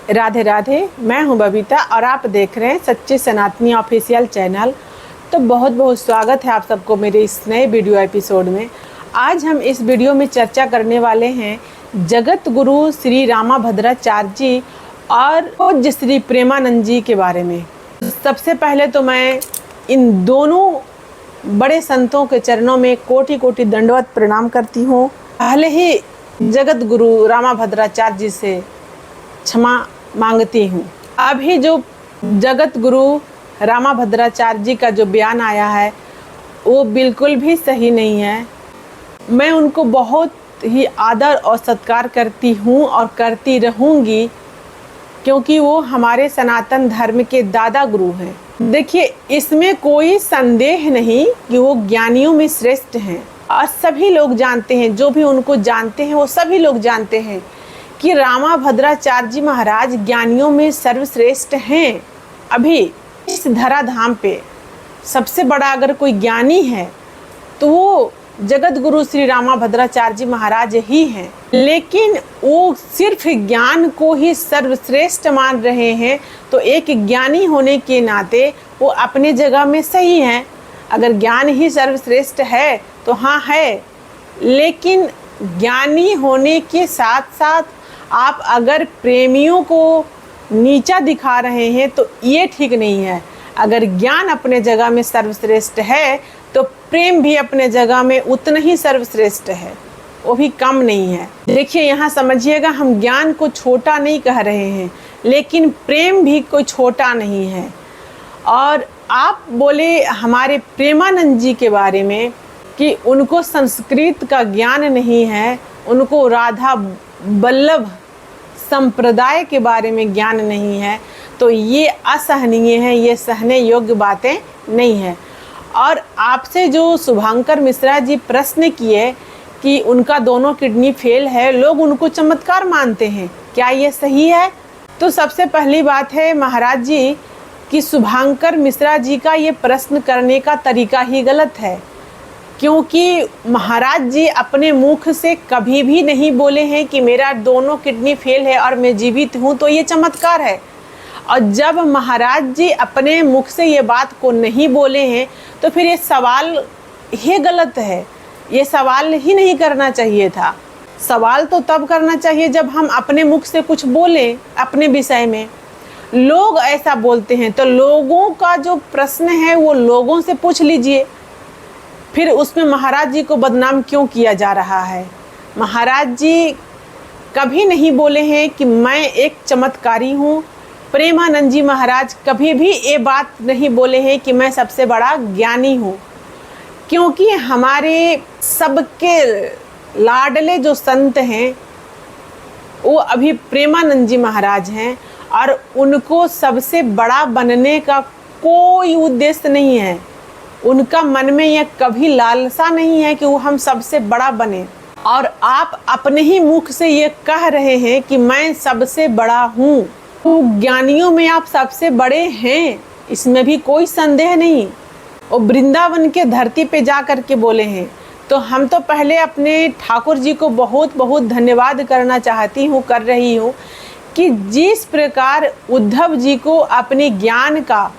राधे राधे। मैं हूं बबीता और आप देख रहे हैं सच्ची सनातनी ऑफिशियल चैनल। तो बहुत बहुत स्वागत है आप सबको मेरे इस नए वीडियो एपिसोड में। आज हम इस वीडियो में चर्चा करने वाले हैं जगत गुरु श्री रामाभद्राचार्य जी और पूज्य श्री प्रेमानंद जी के बारे में। सबसे पहले तो मैं इन दोनों बड़े संतों के चरणों में कोटि कोटि दंडवत प्रणाम करती हूँ। पहले ही जगत गुरु रामाभद्राचार्य जी से क्षमा मांगती हूँ। अभी जो जगत गुरु रामाभद्राचार्य जी का जो बयान आया है वो बिल्कुल भी सही नहीं है। मैं उनको बहुत ही आदर और सत्कार करती हूँ और करती रहूँगी, क्योंकि वो हमारे सनातन धर्म के दादा गुरु हैं। देखिए, इसमें कोई संदेह नहीं कि वो ज्ञानियों में श्रेष्ठ हैं और सभी लोग जानते हैं, जो भी उनको जानते हैं वो सभी लोग जानते हैं कि रामाभद्राचार्य जी महाराज ज्ञानियों में सर्वश्रेष्ठ हैं। अभी इस धराधाम पे सबसे बड़ा अगर कोई ज्ञानी है तो वो जगत गुरु श्री रामाभद्राचार्य जी महाराज ही हैं। लेकिन वो सिर्फ ज्ञान को ही सर्वश्रेष्ठ मान रहे हैं, तो एक ज्ञानी होने के नाते वो अपने जगह में सही हैं। अगर ज्ञान ही सर्वश्रेष्ठ है तो हाँ है, लेकिन ज्ञानी होने के साथ साथ आप अगर प्रेमियों को नीचा दिखा रहे हैं तो ये ठीक नहीं है। अगर ज्ञान अपने जगह में सर्वश्रेष्ठ है तो प्रेम भी अपने जगह में उतना ही सर्वश्रेष्ठ है, वो भी कम नहीं है। देखिए, यहाँ समझिएगा, हम ज्ञान को छोटा नहीं कह रहे हैं, लेकिन प्रेम भी कोई छोटा नहीं है। और आप बोले हमारे प्रेमानंद जी के बारे में कि उनको संस्कृत का ज्ञान नहीं है, उनको राधा वल्लभ संप्रदाय के बारे में ज्ञान नहीं है, तो ये असहनीय है, ये सहने योग्य बातें नहीं है। और आपसे जो शुभांकर मिश्रा जी प्रश्न किए कि उनका दोनों किडनी फेल है, लोग उनको चमत्कार मानते हैं, क्या ये सही है? तो सबसे पहली बात है महाराज जी कि शुभांकर मिश्रा जी का ये प्रश्न करने का तरीका ही गलत है, क्योंकि महाराज जी अपने मुख से कभी भी नहीं बोले हैं कि मेरा दोनों किडनी फेल है और मैं जीवित हूँ तो ये चमत्कार है। और जब महाराज जी अपने मुख से ये बात को नहीं बोले हैं तो फिर ये सवाल ही गलत है, ये सवाल ही नहीं करना चाहिए था। सवाल तो तब करना चाहिए जब हम अपने मुख से कुछ बोलें अपने विषय में। लोग ऐसा बोलते हैं तो लोगों का जो प्रश्न है वो लोगों से पूछ लीजिए, फिर उसमें महाराज जी को बदनाम क्यों किया जा रहा है? महाराज जी कभी नहीं बोले हैं कि मैं एक चमत्कारी हूँ। प्रेमानंद जी महाराज कभी भी ये बात नहीं बोले हैं कि मैं सबसे बड़ा ज्ञानी हूँ, क्योंकि हमारे सबके लाडले जो संत हैं वो अभी प्रेमानंद जी महाराज हैं और उनको सबसे बड़ा बनने का कोई उद्देश्य नहीं है। उनका मन में यह कभी लालसा नहीं है कि वो हम सबसे बड़ा बने। और आप अपने ही मुख से ये कह रहे हैं कि मैं सबसे बड़ा हूँ, तो ज्ञानियों में आप सबसे बड़े हैं, इसमें भी कोई संदेह नहीं। वो वृंदावन के धरती पे जा कर के बोले हैं। तो हम तो पहले अपने ठाकुर जी को बहुत बहुत धन्यवाद करना चाहती हूँ, कर रही हूँ, कि जिस प्रकार उद्धव जी को अपने ज्ञान का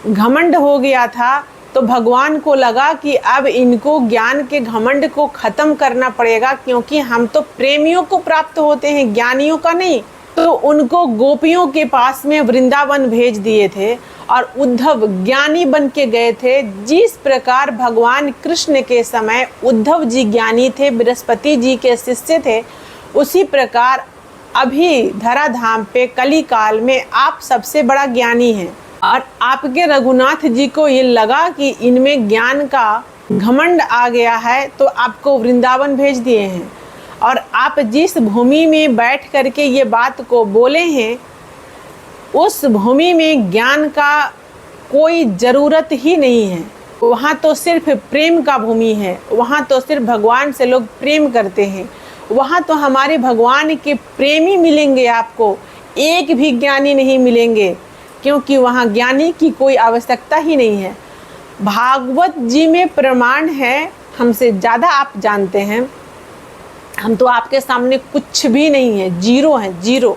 घमंड हो गया था तो भगवान को लगा कि अब इनको ज्ञान के घमंड को ख़त्म करना पड़ेगा, क्योंकि हम तो प्रेमियों को प्राप्त होते हैं, ज्ञानियों का नहीं। तो उनको गोपियों के पास में वृंदावन भेज दिए थे और उद्धव ज्ञानी बन के गए थे। जिस प्रकार भगवान कृष्ण के समय उद्धव जी ज्ञानी थे, बृहस्पति जी के शिष्य थे, उसी प्रकार अभी धराधाम पे कली काल में आप सबसे बड़ा ज्ञानी हैं। और आपके रघुनाथ जी को ये लगा कि इनमें ज्ञान का घमंड आ गया है तो आपको वृंदावन भेज दिए हैं। और आप जिस भूमि में बैठ करके ये बात को बोले हैं, उस भूमि में ज्ञान का कोई ज़रूरत ही नहीं है। वहाँ तो सिर्फ प्रेम का भूमि है, वहाँ तो सिर्फ भगवान से लोग प्रेम करते हैं। वहाँ तो हमारे भगवान के प्रेमी मिलेंगे, आपको एक भी ज्ञानी नहीं मिलेंगे, क्योंकि वहाँ ज्ञानी की कोई आवश्यकता ही नहीं है। भागवत जी में प्रमाण है, हमसे ज़्यादा आप जानते हैं। हम तो आपके सामने कुछ भी नहीं है, जीरो है, जीरो।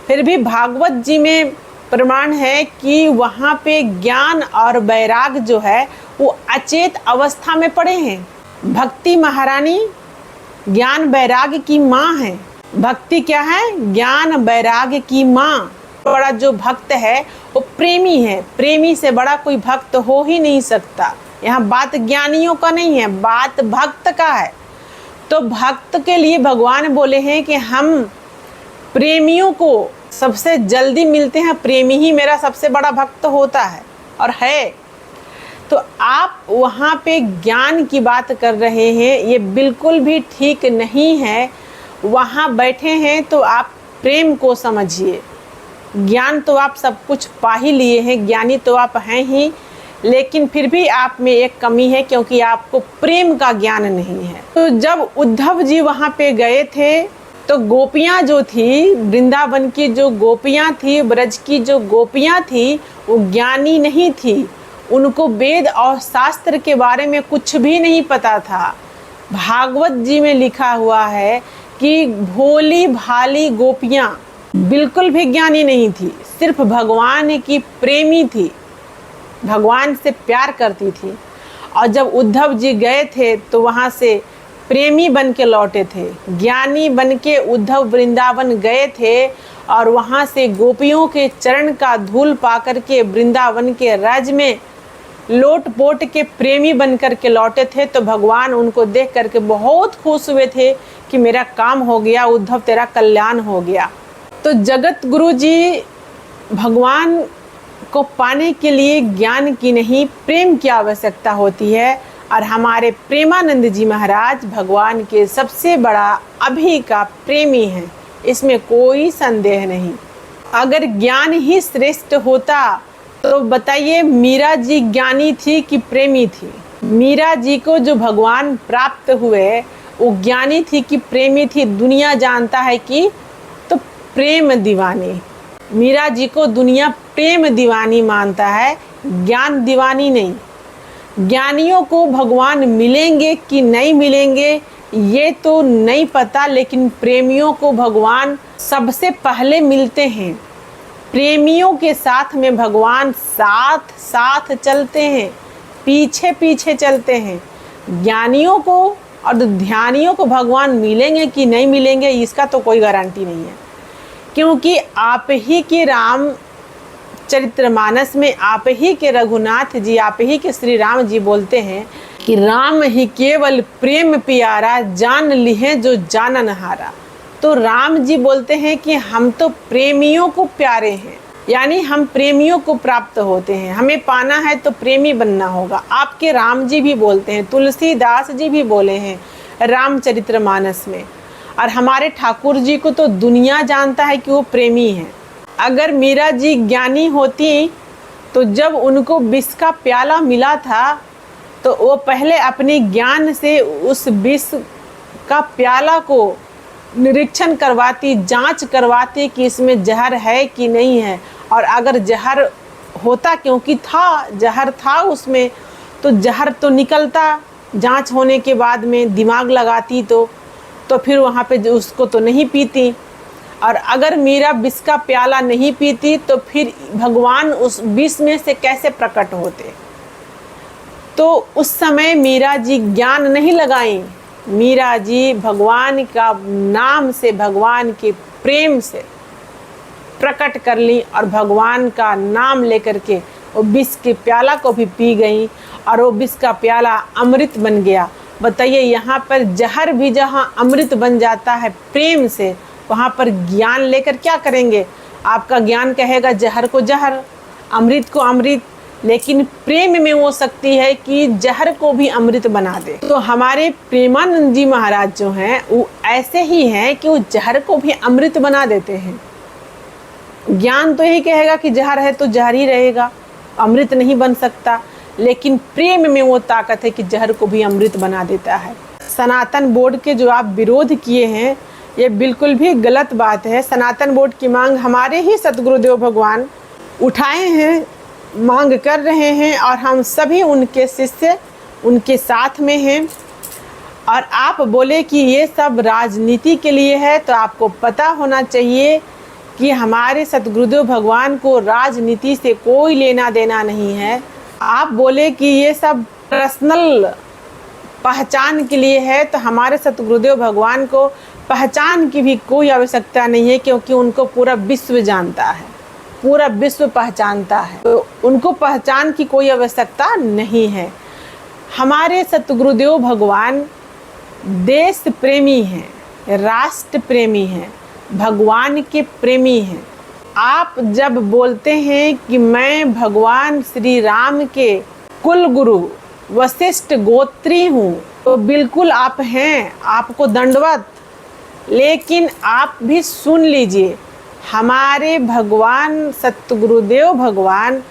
फिर भी भागवत जी में प्रमाण है कि वहाँ पे ज्ञान और वैराग जो है वो अचेत अवस्था में पड़े हैं। भक्ति महारानी ज्ञान वैराग की माँ है। भक्ति क्या है? ज्ञान वैराग की माँ। बड़ा जो भक्त है वो प्रेमी है। प्रेमी से बड़ा कोई भक्त हो ही नहीं सकता। यहाँ बात ज्ञानियों का नहीं है, बात भक्त का है। तो भक्त के लिए भगवान बोले हैं कि हम प्रेमियों को सबसे जल्दी मिलते हैं। प्रेमी ही मेरा सबसे बड़ा भक्त होता है और है। तो आप वहाँ पे ज्ञान की बात कर रहे हैं, ये बिल्कुल भी ठीक नहीं है। वहाँ बैठे हैं तो आप प्रेम को समझिए। ज्ञान तो आप सब कुछ पा ही लिए हैं, ज्ञानी तो आप हैं ही, लेकिन फिर भी आप में एक कमी है, क्योंकि आपको प्रेम का ज्ञान नहीं है। तो जब उद्धव जी वहाँ पे गए थे तो गोपियाँ जो थी, वृंदावन की जो गोपियाँ थी, ब्रज की जो गोपियाँ थी, वो ज्ञानी नहीं थी। उनको वेद और शास्त्र के बारे में कुछ भी नहीं पता था। भागवत जी में लिखा हुआ है कि भोली भाली गोपियाँ बिल्कुल भी ज्ञानी नहीं थी, सिर्फ भगवान की प्रेमी थी, भगवान से प्यार करती थी। और जब उद्धव जी गए थे तो वहाँ से प्रेमी बन के लौटे थे, ज्ञानी बन के उद्धव वृंदावन गए थे और वहाँ से गोपियों के चरण का धूल पा कर के वृंदावन के राज में लोट पोट के प्रेमी बन कर के लौटे थे। तो भगवान उनको देख करके बहुत खुश हुए थे कि मेरा काम हो गया, उद्धव तेरा कल्याण हो गया। तो जगत गुरु जी भगवान को पाने के लिए ज्ञान की नहीं, प्रेम की आवश्यकता होती है। और हमारे प्रेमानंद जी महाराज भगवान के सबसे बड़ा अभी का प्रेमी हैं, इसमें कोई संदेह नहीं। अगर ज्ञान ही श्रेष्ठ होता तो बताइए मीरा जी ज्ञानी थी कि प्रेमी थी? मीरा जी को जो भगवान प्राप्त हुए वो ज्ञानी थी कि प्रेमी थी? दुनिया जानता है कि तो प्रेम दीवानी। मीरा जी को दुनिया प्रेम दीवानी मानता है, ज्ञान दीवानी नहीं। ज्ञानियों को भगवान मिलेंगे कि नहीं मिलेंगे ये तो नहीं पता, लेकिन प्रेमियों को भगवान सबसे पहले मिलते हैं। प्रेमियों के साथ में भगवान साथ साथ चलते हैं, पीछे पीछे चलते हैं। ज्ञानियों को और ध्यानियों को भगवान मिलेंगे कि नहीं मिलेंगे इसका तो कोई गारंटी नहीं है, क्योंकि आप ही के राम चरित्रमानस में आप ही के रघुनाथ जी, आप ही के श्री राम जी बोलते हैं कि राम ही केवल प्रेम प्यारा, जान लिहे जो जानन हारा। तो राम जी बोलते हैं कि हम तो प्रेमियों को प्यारे हैं, यानी हम प्रेमियों को प्राप्त होते हैं। हमें पाना है तो प्रेमी बनना होगा। आपके राम जी भी बोलते हैं, तुलसीदास जी भी बोले हैं रामचरितमानस में। और हमारे ठाकुर जी को तो दुनिया जानता है कि वो प्रेमी हैं। अगर मीरा जी ज्ञानी होती तो जब उनको विष का प्याला मिला था तो वो पहले अपने ज्ञान से उस विष का प्याला को निरीक्षण करवाती, जांच करवाती कि इसमें जहर है कि नहीं है। और अगर जहर होता, क्योंकि था जहर था उसमें, तो जहर तो निकलता जांच होने के बाद में, दिमाग लगाती तो फिर वहाँ पे उसको तो नहीं पीती। और अगर मीरा विष का प्याला नहीं पीती तो फिर भगवान उस विष में से कैसे प्रकट होते? तो उस समय मीरा जी ज्ञान नहीं लगाई, मीरा जी भगवान का नाम से, भगवान के प्रेम से प्रकट कर ली और भगवान का नाम लेकर के वो विष के प्याला को भी पी गई और वो विष का प्याला अमृत बन गया। बताइए, यहाँ पर जहर भी जहाँ अमृत बन जाता है प्रेम से, वहाँ पर ज्ञान लेकर क्या करेंगे? आपका ज्ञान कहेगा जहर को जहर, अमृत को अमृत, लेकिन प्रेम में वो शक्ति है कि जहर को भी अमृत बना दे। तो हमारे प्रेमानंद जी महाराज जो हैं वो ऐसे ही हैं कि वो जहर को भी अमृत बना देते हैं। ज्ञान तो यही कहेगा कि जहर है तो जहर ही रहेगा, अमृत नहीं बन सकता, लेकिन प्रेम में वो ताकत है कि जहर को भी अमृत बना देता है। सनातन बोर्ड के जो आप विरोध किए हैं ये बिल्कुल भी गलत बात है। सनातन बोर्ड की मांग हमारे ही सतगुरुदेव भगवान उठाए हैं, मांग कर रहे हैं और हम सभी उनके शिष्य उनके साथ में हैं। और आप बोले कि ये सब राजनीति के लिए है, तो आपको पता होना चाहिए कि हमारे सतगुरुदेव भगवान को राजनीति से कोई लेना देना नहीं है। आप बोले कि ये सब पर्सनल पहचान के लिए है, तो हमारे सतगुरुदेव भगवान को पहचान की भी कोई आवश्यकता नहीं है, क्योंकि उनको पूरा विश्व जानता है, पूरा विश्व पहचानता है, तो उनको पहचान की कोई आवश्यकता नहीं है। हमारे सतगुरुदेव भगवान देश प्रेमी हैं, राष्ट्र प्रेमी हैं, भगवान के प्रेमी हैं। आप जब बोलते हैं कि मैं भगवान श्री राम के कुल गुरु वशिष्ठ गोत्री हूँ, तो बिल्कुल आप हैं, आपको दंडवत। लेकिन आप भी सुन लीजिए, हमारे भगवान सतगुरुदेव भगवान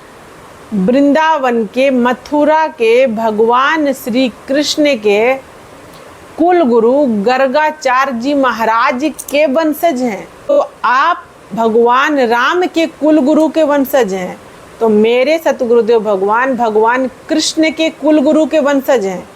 वृंदावन के, मथुरा के भगवान श्री कृष्ण के कुल गुरु गर्गाचार्य जी महाराज के वंशज हैं। तो आप भगवान राम के कुल गुरु के वंशज हैं, तो मेरे सतगुरुदेव भगवान भगवान कृष्ण के कुल गुरु के वंशज हैं।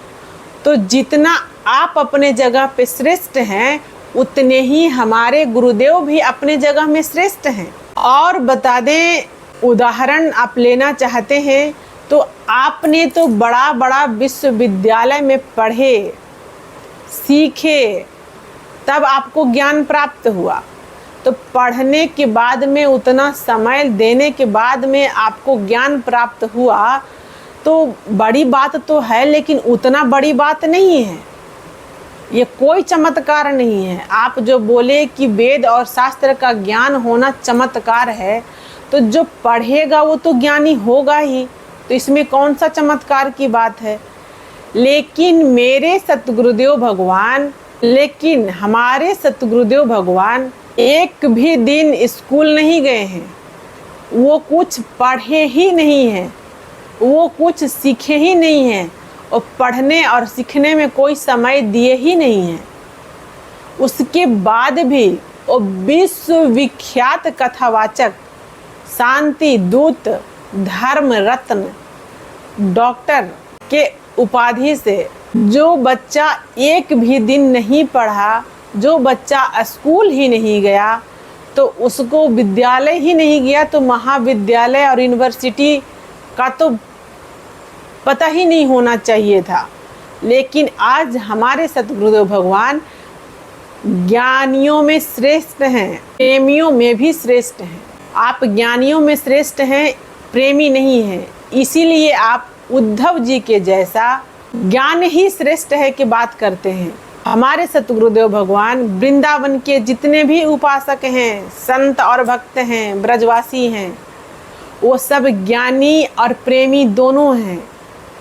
तो जितना आप अपने जगह पे श्रेष्ठ हैं, उतने ही हमारे गुरुदेव भी अपने जगह में श्रेष्ठ हैं। और बता दें, उदाहरण आप लेना चाहते हैं तो आपने तो बड़ा बड़ा विश्वविद्यालय में पढ़े, सीखे, तब आपको ज्ञान प्राप्त हुआ। तो पढ़ने के बाद में, उतना समय देने के बाद में आपको ज्ञान प्राप्त हुआ, तो बड़ी बात तो है, लेकिन उतना बड़ी बात नहीं है। ये कोई चमत्कार नहीं है। आप जो बोले कि वेद और शास्त्र का ज्ञान होना चमत्कार है, तो जो पढ़ेगा वो तो ज्ञानी होगा ही, तो इसमें कौन सा चमत्कार की बात है। लेकिन मेरे सतगुरुदेव भगवान, लेकिन हमारे सतगुरुदेव भगवान एक भी दिन स्कूल नहीं गए हैं, वो कुछ पढ़े ही नहीं हैं, वो कुछ सीखे ही नहीं हैं, और पढ़ने और सीखने में कोई समय दिए ही नहीं हैं। उसके बाद भी वो विश्वविख्यात कथावाचक, शांति दूत, धर्म रत्न, डॉक्टर के उपाधि से, जो बच्चा एक भी दिन नहीं पढ़ा, जो बच्चा स्कूल ही नहीं गया, तो उसको विद्यालय ही नहीं गया, तो महाविद्यालय और यूनिवर्सिटी का तो पता ही नहीं होना चाहिए था। लेकिन आज हमारे सतगुरुदेव भगवान ज्ञानियों में श्रेष्ठ हैं, प्रेमियों में भी श्रेष्ठ हैं। आप ज्ञानियों में श्रेष्ठ हैं, प्रेमी नहीं हैं। इसीलिए आप उद्धव जी के जैसा ज्ञान ही श्रेष्ठ है कि बात करते हैं। हमारे सतगुरुदेव भगवान वृंदावन के जितने भी उपासक हैं, संत और भक्त हैं, ब्रजवासी हैं, वो सब ज्ञानी और प्रेमी दोनों हैं।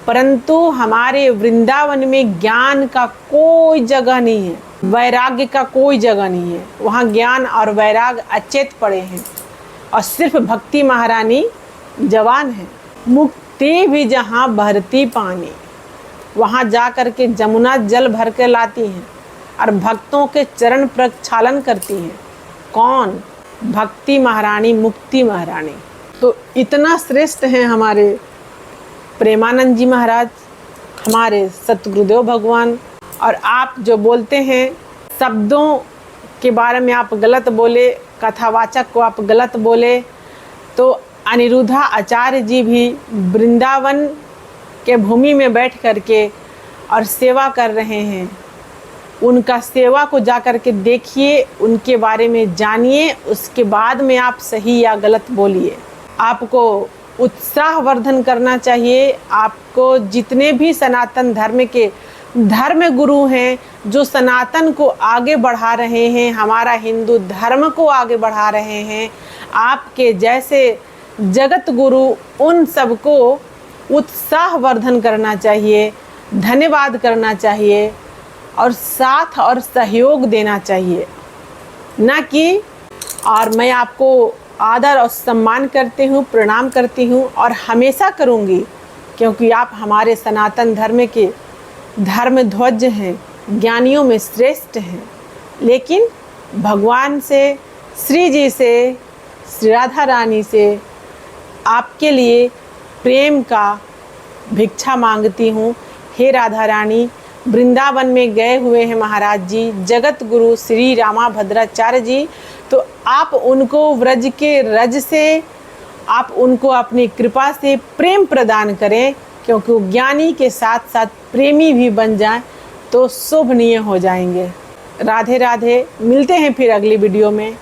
परंतु हमारे वृंदावन में ज्ञान का कोई जगह नहीं है, वैराग्य का कोई जगह नहीं है। वहाँ ज्ञान और वैराग्य अचेत पड़े हैं, और सिर्फ भक्ति महारानी जवान है। मुक्ति भी जहाँ बहती पानी, वहाँ जा कर के जमुना जल भर के लाती हैं और भक्तों के चरण प्रक्षालन करती हैं। कौन? भक्ति महारानी, मुक्ति महारानी। तो इतना श्रेष्ठ हैं हमारे प्रेमानंद जी महाराज, हमारे सतगुरुदेव भगवान। और आप जो बोलते हैं, शब्दों के बारे में आप गलत बोले, कथावाचक को आप गलत बोले, तो अनिरुद्धा आचार्य जी भी वृंदावन के भूमि में बैठ करके और सेवा कर रहे हैं। उनका सेवा को जा कर के देखिए, उनके बारे में जानिए, उसके बाद में आप सही या गलत बोलिए। आपको उत्साहवर्धन करना चाहिए। आपको जितने भी सनातन धर्म के धर्म गुरु हैं, जो सनातन को आगे बढ़ा रहे हैं, हमारा हिंदू धर्म को आगे बढ़ा रहे हैं, आपके जैसे जगत गुरु, उन सबको उत्साहवर्धन करना चाहिए, धन्यवाद करना चाहिए, और साथ और सहयोग देना चाहिए। ना कि और मैं आपको आदर और सम्मान करती हूँ, प्रणाम करती हूँ और हमेशा करूँगी, क्योंकि आप हमारे सनातन धर्म के धर्म ध्वज हैं, ज्ञानियों में श्रेष्ठ हैं। लेकिन भगवान से, श्री जी से, श्री राधा रानी से आपके लिए प्रेम का भिक्षा मांगती हूँ। हे राधा रानी, वृंदावन में गए हुए हैं महाराज जी, जगत गुरु श्री रामाभद्राचार्य जी। तो आप उनको व्रज के रज से, आप उनको अपनी कृपा से प्रेम प्रदान करें, क्योंकि वो ज्ञानी के साथ साथ प्रेमी भी बन जाएं तो शोभनीय हो जाएंगे। राधे राधे, मिलते हैं फिर अगली वीडियो में।